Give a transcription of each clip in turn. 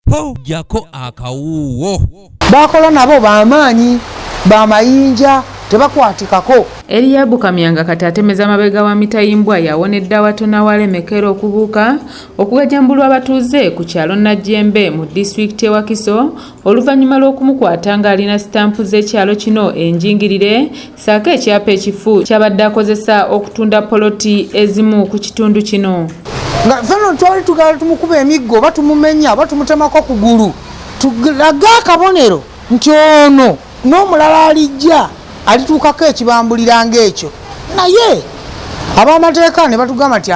po jako akawuwo. Bakola nabo bamaanyi bamayinja tebakwatikako. Eliabu Kamyanga kati atemeza amabega wa mitayimbwa yawonedde awatono awalemekera okubuuka okugajambulwa abatuuze ku kyalo Najjembe mu disitulikiti e Wakiso oluvannyuma lw'okumukwata ng'alina sitampu z'ekyalo kino enjingirire ssaako ekyapa ekifu kyabadde akozesa okutunda poloti ezimu ku kitundu kino. Nga fano twali tugala tumukuba emiggo oba tumumenya oba tumutemako kugulu tulaga akabonero nti ono n'omulala alijja alituukako ekibambulira ng'ekyo naye ab'amateeka ne batugamba nti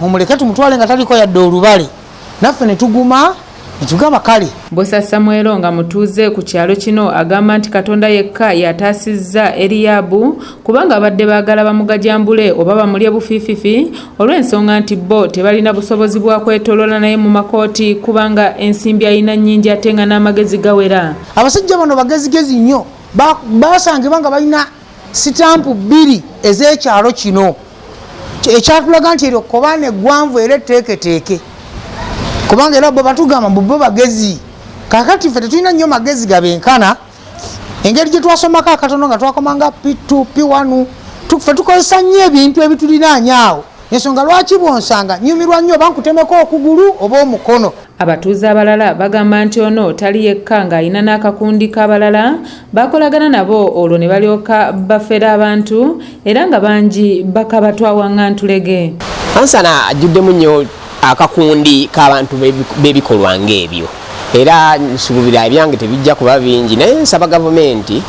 mumuleke tumutwale nga taliko yadde olubale naffe ne tuguma ne tugamba kale. Bosa Samuel nga mutuuze ku kyalo kino agamba nti Katonda yekka yataasizza Eliabu kubanga abadde baagala bamugajambule oba bamulye bufiififi olw'ensonga nti bo tebalina busobozi bwa kwetoloola naye mu makooti kubanga ensimbi alina nnyingi ate nga n'amagezi gawera. Abasajja bano bagezigezi nnyo basangibwa nga balina sitampu 2 ez'ekyalo kino ekyatulaga nti eryo kkobaana eggwanvu era etteeketeeke kubanga era bo batugamba bo bagezi kakati ffe tetulina nnyo magezi gabenkana engeri gye twasomako akatono nga twakomanga P2 P1 ffe tukozesa nnyo ebintu ebitulinaanya awo ensonga lwaki bwonsanga nyumirwa nnyo oba nkutemeko okugulu oba omukono. Abatuuze abalala bagamba nti ono tali yekka ng'alina n'akakundi k'abalala bakolagana nabo olwo ne balyoka bafera abantu era nga bangi bakabatwawa ntulege. Ansana ajjuddemu nnyo akakundi k'abantu b'ebikolwa ng'ebyo era nsuubira ebyange tebijja kuba bingi naye nsaba gavumenti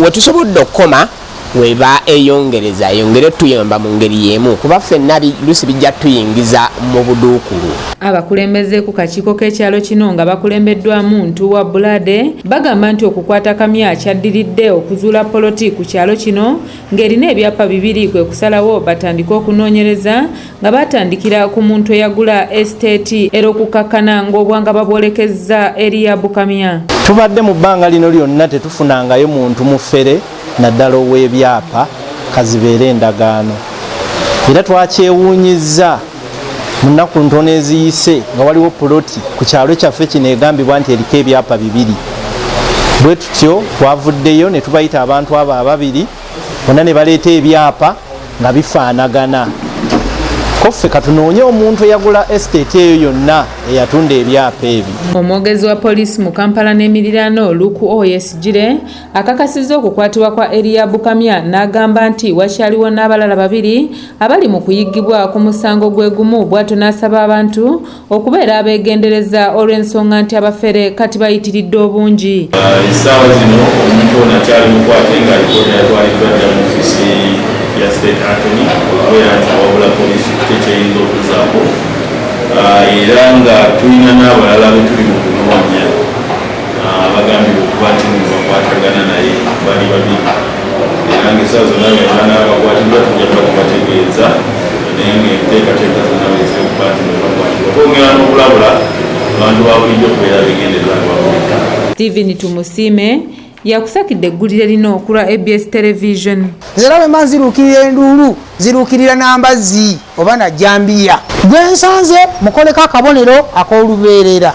wetusobodde okukoma weba eyongereza yongere tuyamba mu ngeri y'emu kuba ffenna lusi bijja tuyingiza mu buduukulu. Abakulembeze ku kakiiko k'ekyalo kino nga bakulembeddwamu Ntuwa Bulade bagamba nti okukwata kamya kyaddiridde okuzuula poloti ku kyalo kino ng'erina ebyapa 2 kwe kusalawo batandike okunoonyereza nga batandikira ku muntu eyagula estate era okukakkana ng'obwanga babwolekezza Eliabu Kamya. Tubadde mu bbanga lino lyonna tetufunangayo muntu mufere naddala ow'ebyapa kazibeere endagaano era twakyewuunyizza mu nnaku ntono eziyise nga waliwo poloti ku kyalo kyaffe kino egambibwa nti eriko ebyapa 2 bwe tutyo twavuddeyo ne tubayita abantu abo 2 bonna ne baleeta ebyapa nga bifaanagana koffe katunoonye omuntu eyagula estate eyo yonna eyatunda ebyapa ebyo. Omwogezi wa poliisi mu Kampala n'emiriraano Luku Oyesjire akakasizza okukwatibwa kwa Eliabu Kamya n'agamba nti wakyaliwo n'abalala 2 abali mu kuyigibwa ku musango gwe gumu bw'atyo n'asaba abantu okubeera abeegendereza olw'ensonga nti abafere kati bayitiridde obungi. Essaawa zino omuntu ono akyali mukwate nga alipoota yatwaliddwa dda mu ofiisi ya state attorney okubeera nti awabula poliisi kitekyeyinza okuzaako era nga tulina n'abalala be tuli mu kunoonya abagambibwa okuba nti bakwatagana naye bali 2 era ng'essaawa zonna byonna n'abakwatiddwa tujja kuba tubategeeza naye ng'enteekateeka zonna bezira okuba nti bakwatibwa twongera n'okulabula abantu ba bulijjo okubeera begendereza lwabulika. Steven Tumusiime yakusakidde eggulire lino okulwa ABS Television. Nzera bwe manziruukirira enduulu ziruukirira n'ambazzi oba najjambiya gwe nsanze mukoleko akabonero ak'olubeerera.